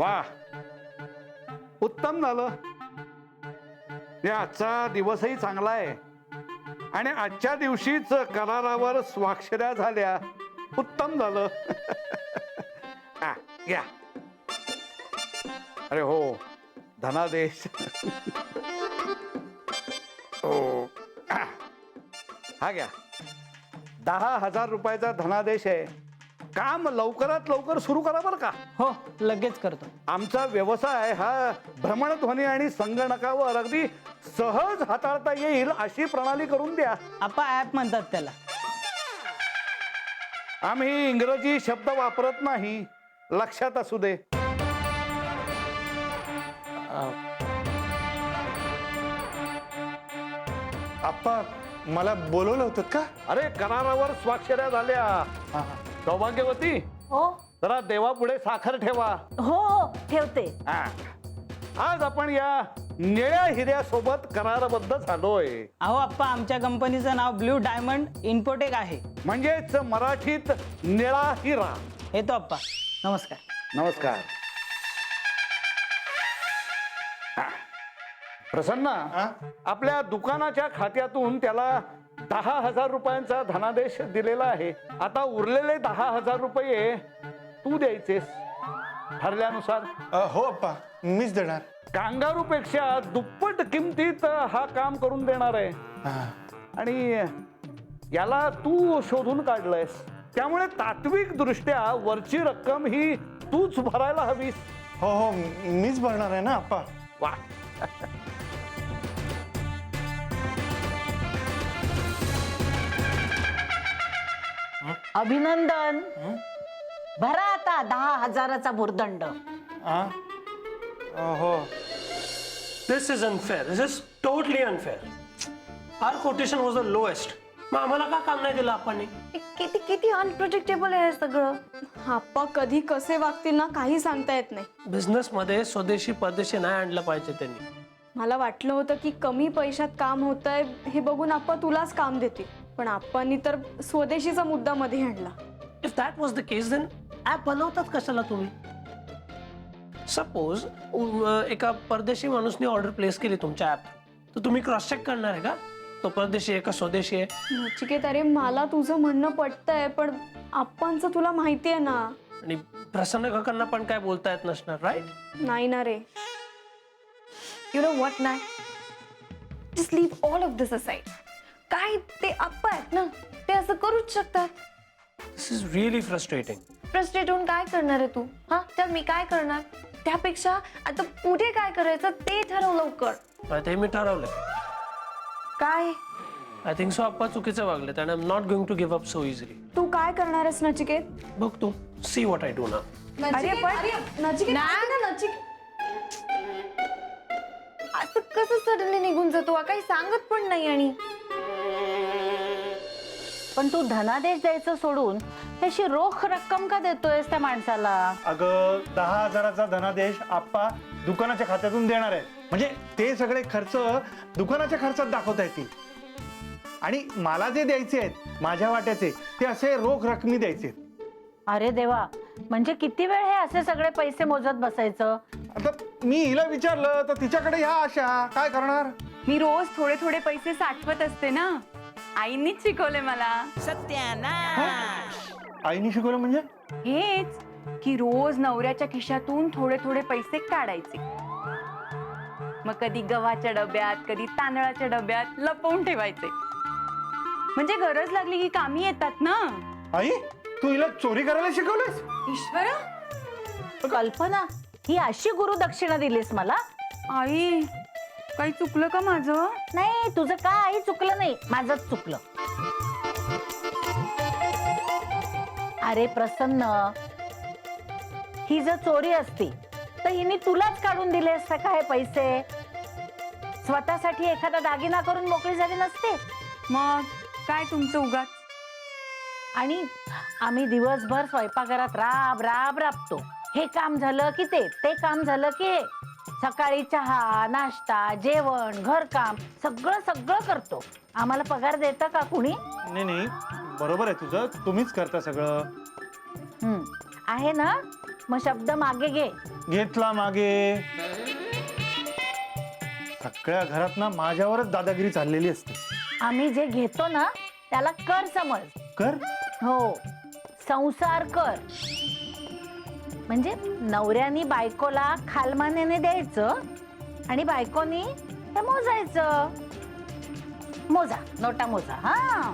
वा, उत्तम झालं. आजचा दिवसही चांगला आहे आणि आजच्या दिवशीच करारावर स्वाक्षऱ्या झाल्या. उत्तम झालं. घ्या. अरे हो, धनादेश. हो, हा घ्या. 10,000 रुपयाचा धनादेश आहे. काम लवकरात लवकर सुरू करा बरं का. हो, लगेच करतो. आमचा व्यवसाय हा भ्रमणध्वनी आणि संगणकावर अगदी सहज हाताळता येईल अशी प्रणाली करून द्या. आप्पा ऍप म्हणतात त्याला. आम्ही इंग्रजी शब्द वापरत नाही, लक्षात असू दे. आप्पा मला बोलवलं होतं का? अरे करारावर स्वाक्षऱ्या झाल्या. सौभाग्यवती, हो जरा देवापुढे साखर ठेवा. हो हो ठेवते. आज आपण या निळ्या हिऱ्यासोबत करारबद्ध झालोय. अहो आप्पा, आमच्या कंपनीचं नाव ब्ल्यू डायमंड इन्फोटेक आहे. म्हणजेच मराठीत निळा हिरा. येतो आप्पा. नमस्कार. नमस्कार. प्रसन्ना, आपल्या दुकानाच्या खात्यातून त्याला 10,000 रुपयांचा धनादेश दिलेला आहे. आता उरलेले 10,000 रुपये तू द्यायचेस ठरल्यानुसार. हो अप्पा, मीच देणार. कांगारूपेक्षा दुप्पट किमतीत हा काम करून देणार आहे आणि याला तू शोधून काढलंयस. त्यामुळे तात्विक दृष्ट्या वरची रक्कम ही तूच भरायला हवीस. हो हो, मीच भरणार आहे ना अप्पा. वा. अभिनंदन. भरा आता 10,000चा भुर्दंड. हो. This is unfair. This is totally unfair. Our quotation was the lowest. मग आम्हाला का काम नाही दिलं आपण? किती किती अनप्रोजेक्टेबल आहे सगळं. आप्पा कधी कसे वागतील ना काही सांगता येत नाही. बिझनेस मध्ये स्वदेशी परदेशी नाही आणलं पाहिजे त्यांनी. मला वाटलं होतं की कमी पैशात काम होतंय हे बघून आप्पा तुलाच काम देतील, पण आप्पांनी तर स्वदेशीचा मुद्दा मध्ये आणला. If that was the case, then app बनवतात कशाला तुम्ही? सपोज एका परदेशी माणूसने ऑर्डर प्लेस केली तुमच्या ऍप, तर तुम्ही क्रॉस चेक करणार आहे का तो परदेशी आहे का स्वदेशी आहे? नचिकेत, अरे मला तुझं म्हणणं पटतंय, पण आप्पांचं तुला माहिती आहे ना. आणि प्रसन्न काकांना पण काय बोलता येत नसणार, राईट? नाही ना रे. यु नो व्हॉट ना, just leave all of this aside. काय ते आप्पा आहेत ना, ते असं करूच शकतात. दिस इज रिअली फ्रस्ट्रेटिंग. फ्रस्ट्रेट होऊन काय करणार आहे तू? हा, तर मी काय करणार? त्यापेक्षा आता पुढे काय करायचं ते ठरव लवकर. ते मी ठरवलंय. काय? आय थिंक सो आप्पा चुकीचं वागले आणि I am not going to give up so easily. तू काय करणार आहेस नचिकेत? बघ तू, सी व्हॉट आय डू ना. नचिकेत, नचिकेत, असं कसं सडनली निघून जातो? काही सांगत पण नाही. आणि पण तू धनादेश द्यायचं सोडून अशी रोख रक्कम का देतोयस त्या माणसाला? अगं 10,000चा धनादेश आप्पा दुकानाच्या खात्यातून देणार आहे. म्हणजे ते सगळे खर्च दुकानाच्या खर्चात दाखवता येतील आणि मला जे द्यायचे आहेत माझ्या वाट्याचे ते असे रोख रकमी द्यायचे. अरे देवा, म्हणजे किती वेळ हे असे सगळे पैसे मोजत बसायचं? आता मी हिला विचारलं तर तिच्याकडे ह्या आशा. काय करणार? मी रोज थोडे थोडे पैसे साठवत असते ना. आईनीच शिकवले मला. आईने शिकवलं म्हणजे? हेच की रोज नवऱ्याच्या खिशातून थोडे थोडे पैसे काढायचे, मग कधी गव्हाच्या डब्यात कधी तांदळाच्या डब्यात लपवून ठेवायचे. म्हणजे गरज लागली की कामी येतात ना. आई, तू हिला चोरी करायला शिकवलंस? ईश्वरा, कल्पना, ही अशी गुरुदक्षिणा दिलीस मला? आई काही चुकलं का माझं? नाही, तुझं काही चुकलं नाही, माझंच चुकलं. अरे प्रसन्न, ही जर चोरी असती तर हिने तुलाच काढून दिले असते का हे पैसे? स्वतःसाठी एखादा दागिना करून मोकळी झाली नसते? मग काय तुमचं उगाच? आणि आम्ही दिवसभर स्वयंपाकघरात राब राब राबतो. हे काम झालं की ते काम झालं की हे. सकाळी चहा, नाश्ता, जेवण, घरकाम सगळं सगळं करतो. आम्हाला पगार देतं का कुणी? नाही, बरोबर आहे तुझं. तुम्हीच करता सगळं. आहे ना. मग शब्द मागे घे. घेतला मागे. सगळ्या घरात ना माझ्यावरच दादागिरी चाललेली असते. आम्ही जे घेतो ना त्याला कर समज. कर. हो, संसार कर. म्हणजे नवऱ्यानी बायकोला खालमानेने द्यायचं आणि बायकोनी ते मोजायचं. मोजा, नोटा मोजा. हा,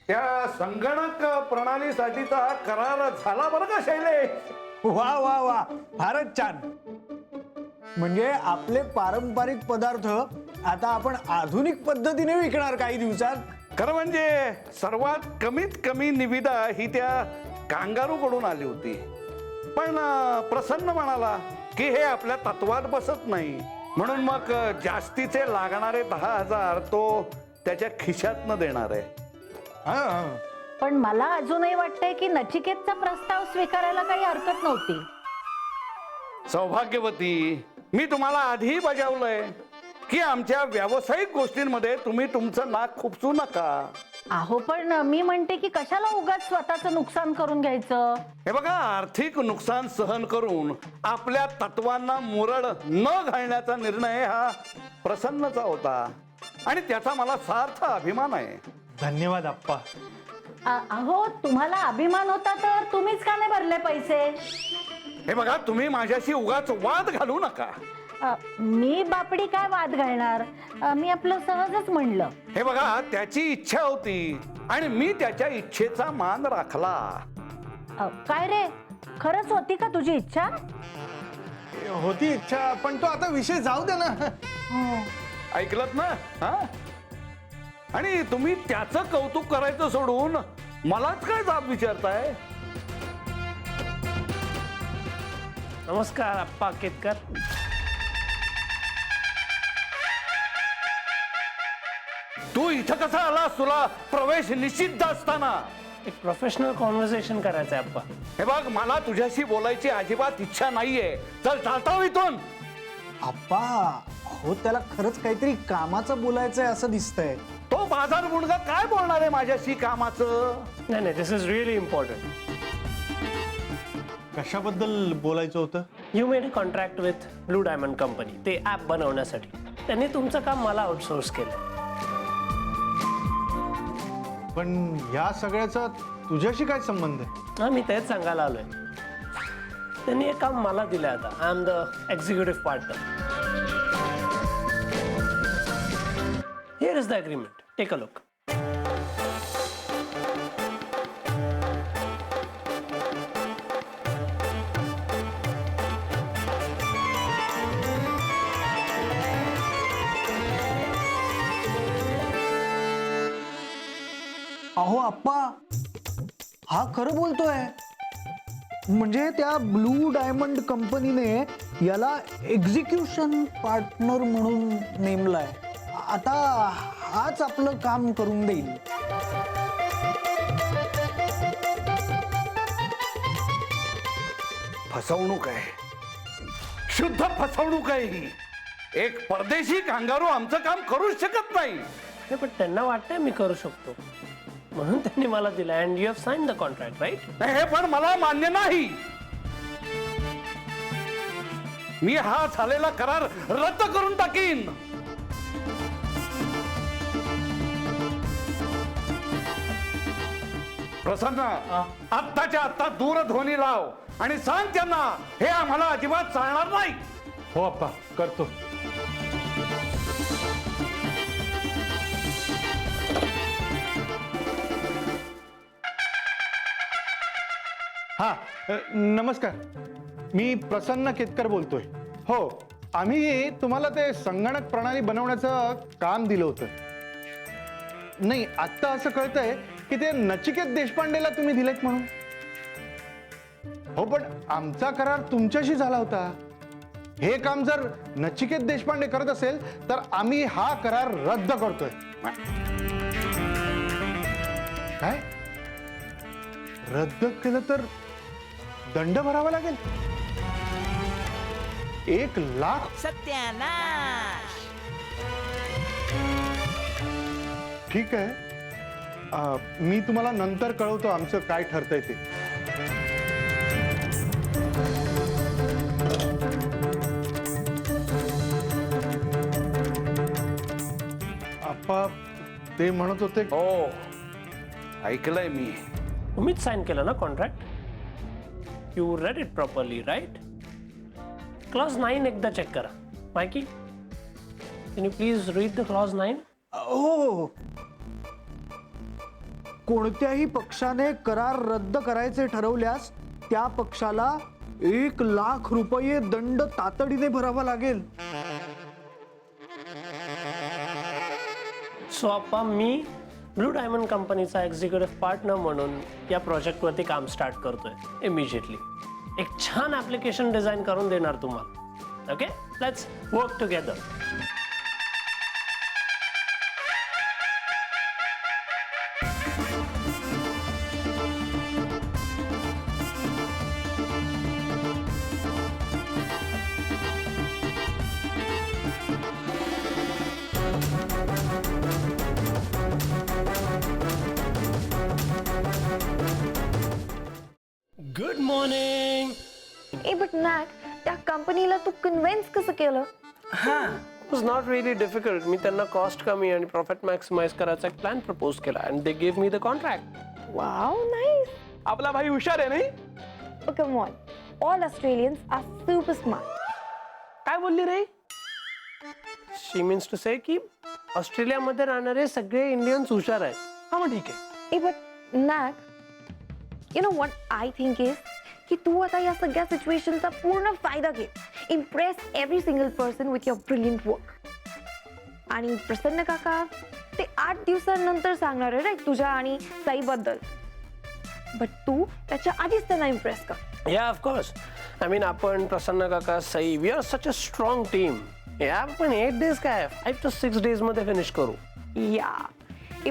त्या संगणक प्रणालीसाठीचा करार झाला बरं का शैलेश? वा वा वा, फारच छान. म्हणजे आपले पारंपरिक पदार्थ आता आपण आधुनिक पद्धतीने विकणार काही दिवसात. खरं म्हणजे सर्वात कमीत कमी निविदा ही त्या कांगारू कडून आली होती. पण प्रसन्न म्हणाला की हे आपल्या तत्वात बसत नाही, म्हणून मग जास्तीचे लागणारे 10,000 तो त्याच्या खिशातनं देणार आहे. हा. पण मला अजूनही वाटतंय की नचिकेतचा प्रस्ताव स्वीकारायला काही हरकत नव्हती. सौभाग्यवती, मी तुम्हाला आधी बजावलंय की आमच्या व्यावसायिक गोष्टींमध्ये तुम्ही तुमचं नाक खुपसू नका. अहो, पण मी म्हणते की कशाला उगाच स्वतःचं नुकसान करून घ्यायचं. हे बघा, आर्थिक नुकसान सहन करून आपल्या तत्वांना मुरड न घालण्याचा निर्णय हा प्रसन्नचा होता आणि त्याचा मला सार्थ अभिमान आहे. धन्यवाद आप्पा. अहो, तुम्हाला अभिमान होता तर तुम्हीच का नाही भरले पैसे. हे बघा, तुम्ही माझ्याशी उगाच वाद घालू नका. मी बापडी काय वाद घालणार. मी आपलं सहजच म्हणलं. हे बघा, त्याची इच्छा होती आणि मी त्याच्या इच्छेचा मान राखला. काय रे, खरंच होती का तुझी इच्छा? होती इच्छा, पण तो आता विषय जाऊ दे ना. ऐकलत ना? हा, आणि तुम्ही त्याचं कौतुक करायचं सोडून मलाच काय जाब विचारताय? नमस्कार अप्पा केतकर. तू इथं कसा आलास? तुला प्रवेश निषिद्ध असताना. एक प्रोफेशनल कॉन्व्हर्सेशन करायचं आहे अप्पा. हे बघ, मला तुझ्याशी बोलायची अजिबात इच्छा नाहीये. चल, चालता हो इथून. आप्पा, हो त्याला खरंच काहीतरी कामाचं बोलायचंय असं दिसतंय. तो बाजार मुलगा काय बोलणार आहे माझ्याशी कामाचं? नाही नाही, दिस इज रिअली इम्पॉर्टंट. कशाबद्दल बोलायचं होतं? You made a contract with blue diamond company, ते ॲप बनवण्यासाठी. त्यांनी तुमचं काम मला आउटसोर्स केलं. पण या सगळ्याचा तुझ्याशी काय संबंध आहे? हा, मी तेच सांगायला आलोय. त्यांनी एक काम मला दिलं. आता I am the executive partner. Here is the agreement, take a look. अहो आप्पा, हा खरं बोलतोय. म्हणजे त्या ब्लू डायमंड कंपनीने याला एक्झिक्युशन पार्टनर म्हणून नेमलाय. आता हाच आपलं काम करून देईल. फसवणूक आहे, शुद्ध फसवणूक आहे ही. एक परदेशी कांगारू आमचं काम करूच शकत नाही. हे पण त्यांना वाटतंय मी करू शकतो, म्हणून त्यांनी मला दिलं. And you have sign the contract, right? हे पण मला मान्य नाही. मी हा झालेला करार रद्द करून टाकीन. प्रसन्न, आत्ताच्या आत्ता दूरध्वनी लाव आणि सांग त्यांना हे आम्हाला अजिबात चालणार नाही. हो आप्पा, करतो. हा, नमस्कार. मी प्रसन्न केतकर बोलतोय. हो, आम्ही तुम्हाला ते संगणक प्रणाली बनवण्याचं काम दिलं होतं. नाही, आत्ता असं कळतंय की ते नचिकेत देशपांडेला तुम्ही दिलेत म्हणून. हो, पण आमचा करार तुमच्याशी झाला होता. हे काम जर नचिकेत देशपांडे करत असेल तर आम्ही हा करार रद्द करतोय. काय? रद्द केलं तर दंड भरावा लागेल. 1,00,000. सत्यानाश. ठीक आहे, मी तुम्हाला नंतर कळवतो आमचं काय ठरतंय ते. आप्पा ते म्हणत होते हो ऐकलंय मी. तुम्हीच साईन केलं ना contract? You read it properly right? Clause 9 एकदा चेक करा. Mikey, can you please read the clause 9? हो. कोणत्याही पक्षाने करार रद्द करायचे ठरवल्यास त्या पक्षाला 1,00,000 रुपये दंड तातडीने भरावा लागेल. सो आप्पा, मी ब्लू डायमंड कंपनीचा एक्झिक्युटिव्ह पार्टनर म्हणून या प्रोजेक्टवरती काम स्टार्ट करतोय इमिजिएटली. एक छान ऍप्लिकेशन डिझाईन करून देणार तुम्हाला. Okay, let's work together. Good morning. ए बट नॅक, त्या कंपनीला तू कन्व्हिन्स कसं केलं? It was not really difficult. मी त्यांना कॉस्ट कमी आणि प्रॉफिट मॅक्सिमाइज करायचा एक प्लॅन प्रपोज केला and they give me the contract. Wow, nice. आपला भाई हुशार आहे नाही? Oh, come on. All Australians are super smart. काय बोलली रे? शी मीन्स टू से की ऑस्ट्रेलियामध्ये राहणारे सगळे इंडियन्स हुशार आहेत. हा मग ठीक आहे. ए बट नॅक, you know what I think is की तू आता या सगळ्या सिच्युएशनचा पूर्ण फायदा घे. Impress every single person with your brilliant work. आणि प्रसन्न काका ते 8 दिवसांनंतर सांगणार आहे राईट तुझ्या आणि साईबद्दल. बट तू त्याच्या आधीच त्यांना इम्प्रेस कर. या ऑफकोर्स. आय मीन आपण प्रसन्न काका Sai we are such a strong team. या आपण 8 डेज काय 5 to 6 डेज मध्ये फिनिश करू. Yeah.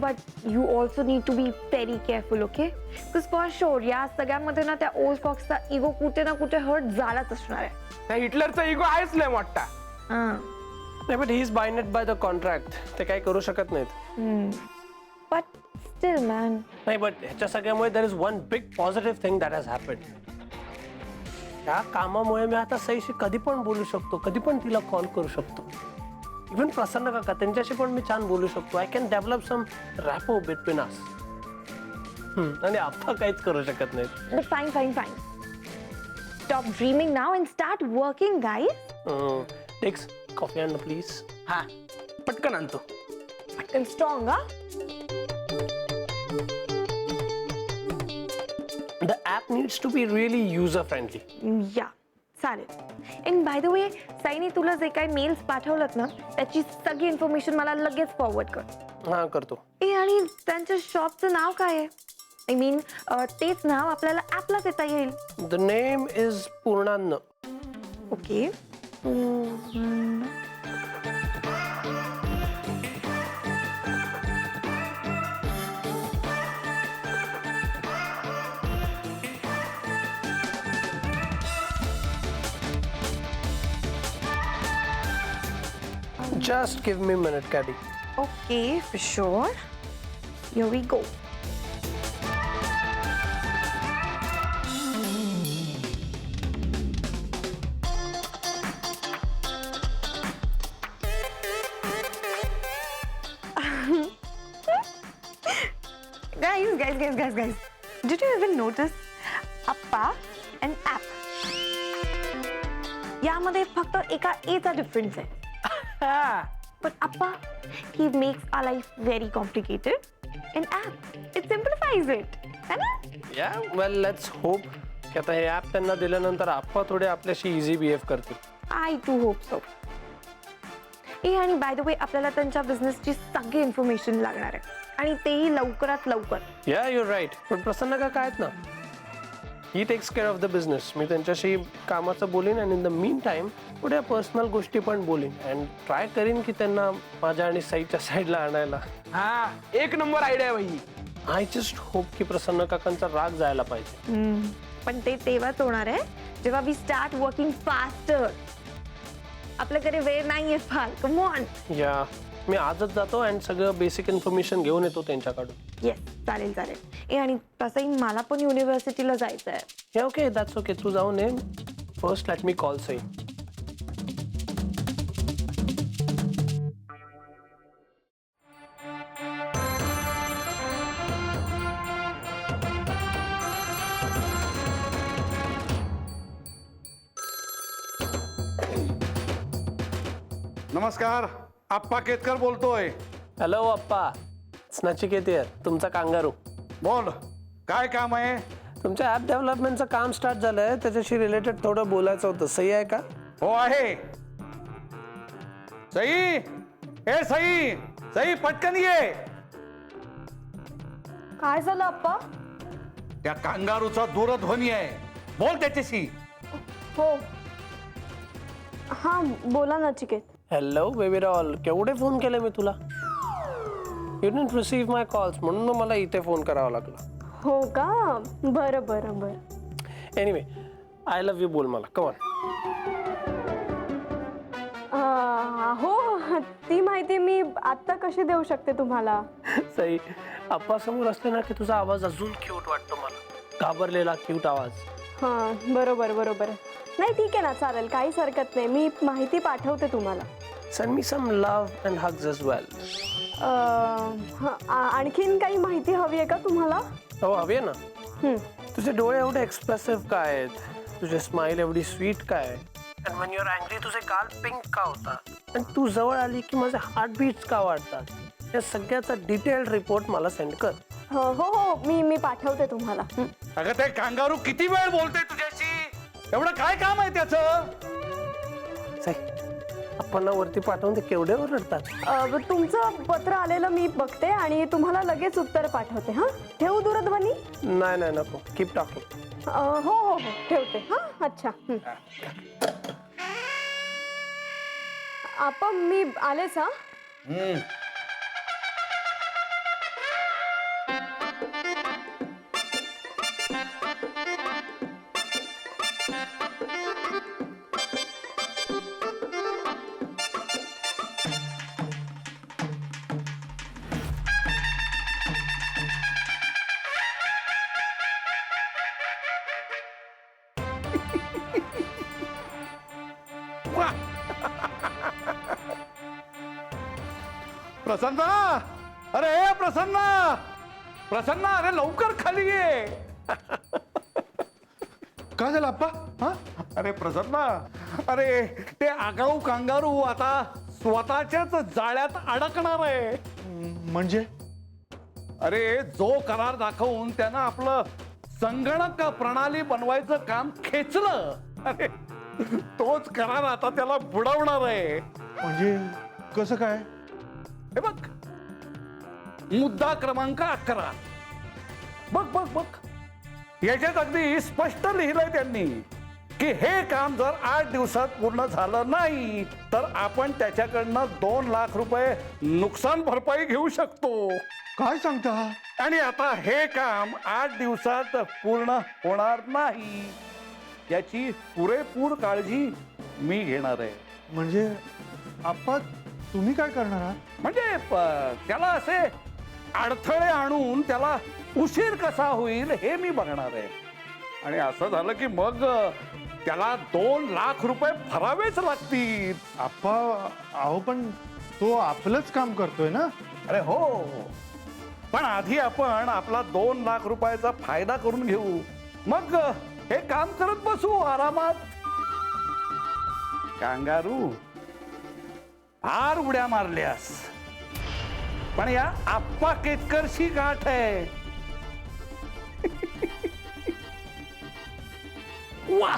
But you also need to be very careful, okay? Because for sure, या सगळ्यामध्ये ना त्या ओल्ड फॉक्सचा इगो कुठे ना कुठे हर्ट झालाच असणार आहे. त्या हिटलरचा इगो आहेच नाही वाटता. नाही but he is binded by the contract. ते काही करू शकत नाहीत. But still, man. नाही बट ह्याच्या सगळ्यामुळे there is one big positive thing that has happened. या कामामुळे मी आता सईशी कधी पण बोलू शकतो, कधी पण तिला कॉल करू शकतो. इव्हन प्रसन्न काका त्यांच्याशी पण मी छान बोलू शकतो. I can develop some rapport between us. आणि आपण काहीच करू शकत नाही. But fine. Stop dreaming now and start working, guys. Takes coffee and please. हा पटकन आणतो. And strong, huh? The app needs to be really user friendly. Yeah. चालेल. And by the way, साईनी तुला जे काही मेल्स पाठवलत ना त्याची सगळी इन्फॉर्मेशन मला लगेच फॉरवर्ड कर. हा करतो. ए आणि त्यांच्या शॉपचं नाव काय आहे? आय मीन तेच नाव आपल्याला ऍपला देता येईल. The name is Purnanna. Okay. Just give me a minute, Caddy. Okay, for sure. Here we go. Guys. Did you even notice Appa and app? यामध्ये फक्त एका एचा डिफरन्स आहे. But Appa, he makes our life very complicated. And app, it simplifies it. है ना? Yeah, well, let's hope की आता हे ऍप त्यांना दिल्यानंतर आपण थोडे आपल्याशी इझी बिहेव करतील. I too hope so. ए आणि बाय द वे आपल्याला त्यांच्या बिझनेसची सगळी इन्फॉर्मेशन लागणार आहे आणि तेही लवकरात लवकर. या युअर राईट. पण प्रसन्न काका आहेत ना, he takes care of the business. मी त्यांच्याशी कामाचं बोलीन आणि इन द मीन टाइम पुढे पर्सनल गोष्टी पण बोलीन अँड ट्राय करीन की त्यांना माझ्या आणि साईच्या साईडला आणायला. हा एक नंबर आयडिया भाई. आय जस्ट होप की प्रसन्न काकांचा राग जायला पाहिजे. पण ते तेव्हाच होणार आहे जेव्हा वी स्टार्ट वर्किंग फास्टर. आपल्याकडे वेळ नाहीये फार. Come on. या मी आजच जातो अँड सगळं बेसिक इन्फॉर्मेशन घेऊन येतो त्यांच्याकडून. येस चालेल. ए आणि तसंही मला पण युनिव्हर्सिटीला जायचं आहे. या ओके दॅट्स ओके. तू जाऊन ये. First let me call Sai. नमस्कार, आप्पा केतकर बोलतोय. हॅलो अप्पा, नचिकेत आहे, तुमचा कांगारू. बोल, काय काम आहे? तुमच्या ऍप डेव्हलपमेंटचं काम स्टार्ट झालंय, त्याच्याशी रिलेटेड थोडं बोलायचं होतं. सही आहे का? हो आहे. सई, ए सई, सई पटकन ये. काय झालं आप्पा? त्या कांगारूचा दूरध्वनी आहे, बोल त्याच्याशी. हो, हा बोला नचिकेत. हॅलो बेबीरॉल, केवढे फोन केले मी तुला. You didn't receive my calls, म्हणून मला इथे फोन करावा लागला. हो का, बरं बरं बरं. एनिवे, आय लव्ह यू बोल मला, कमॉन. हो, ती माहिती मी आत्ता कशी देऊ शकते तुम्हाला? सई, अप्पा समोर असले ना की तुझा आवाज अजून क्यूट वाटतो मला. घाबरलेला क्यूट आवाज. हां, बरोबर बरोबर. नाही ठीक आहे ना, चालेल, काहीच हरकत नाही. मी माहिती पाठवते तुम्हाला. Send me some love and hugs as well. आणखीन काही माहिती हवी आहे का तुम्हाला? हो, हवी आहे ना. तुझे डोळे एवढे एक्सप्रेसिव्ह काय आहेत, तुझे स्माइल एवढी स्वीट काय, and when you are angry तुझे गाल पिंक का होतात, आणि तू जवळ आली की माझे हार्टबीट्स का वाढतात, या सगळ्याचा डिटेल्ड रिपोर्ट मला सेंड कर. हो हो हो, मी पाठवते तुम्हाला. अगं ते कांगारू किती वेळ बोलते तुझ्याशी? एवढं काय काम आहे त्याचं? आपण वरती पाठवून ते केवढे ओरडतात. तुमचं पत्र आलेलं मी बघते आणि तुम्हाला लगेच उत्तर पाठवते. हां, ठेवू दूरध्वनी? नाही नाही, नको, कीप टॉकिंग. हो हो हो, ठेवते. हां, अच्छा. आपण मी आलेच. हा, प्रसन्ना, अरे प्रसन्ना, प्रसन्ना, अरे लवकर खाली ये. काय झालं आप्पा? हा, अरे प्रसन्ना, अरे ते आगाऊ कांगारू आता स्वतःच्याच जाळ्यात अडकणार आहे. म्हणजे? अरे जो करार दाखवून त्यानं आपलं संगणक प्रणाली बनवायचं काम खेचलं, अरे तोच करार आता त्याला बुडवणार आहे. म्हणजे कसं काय? हे बघ, मुद्दा क्रमांक 11. बघ बघ बघ, याच्यात अगदी स्पष्ट लिहिलंय त्यांनी की हे काम जर 8 दिवसात पूर्ण झालं नाही तर आपण त्याच्याकडनं 2 लाख रुपये नुकसान भरपाई घेऊ शकतो. काय सांगता? आणि आता हे काम 8 दिवसात पूर्ण होणार नाही याची पुरेपूर काळजी मी घेणार आहे. म्हणजे आप्पा तुम्ही काय करणार आहात? म्हणजे त्याला असे अडथळे आणून त्याला उशीर कसा होईल हे मी बघणार आहे. आणि असं झालं की मग त्याला 2 लाख रुपये भरावेच लागतील. आप्पा, अहो पण तो आपलंच काम करतोय ना. अरे हो, पण आधी आपण आपला 2 लाख रुपयाचा फायदा करून घेऊ, मग हे काम करत बसू आरामात. कांगारू, फार उड्या मारल्यास, पण या आप्पा केतकरशी गाठ आहे. वा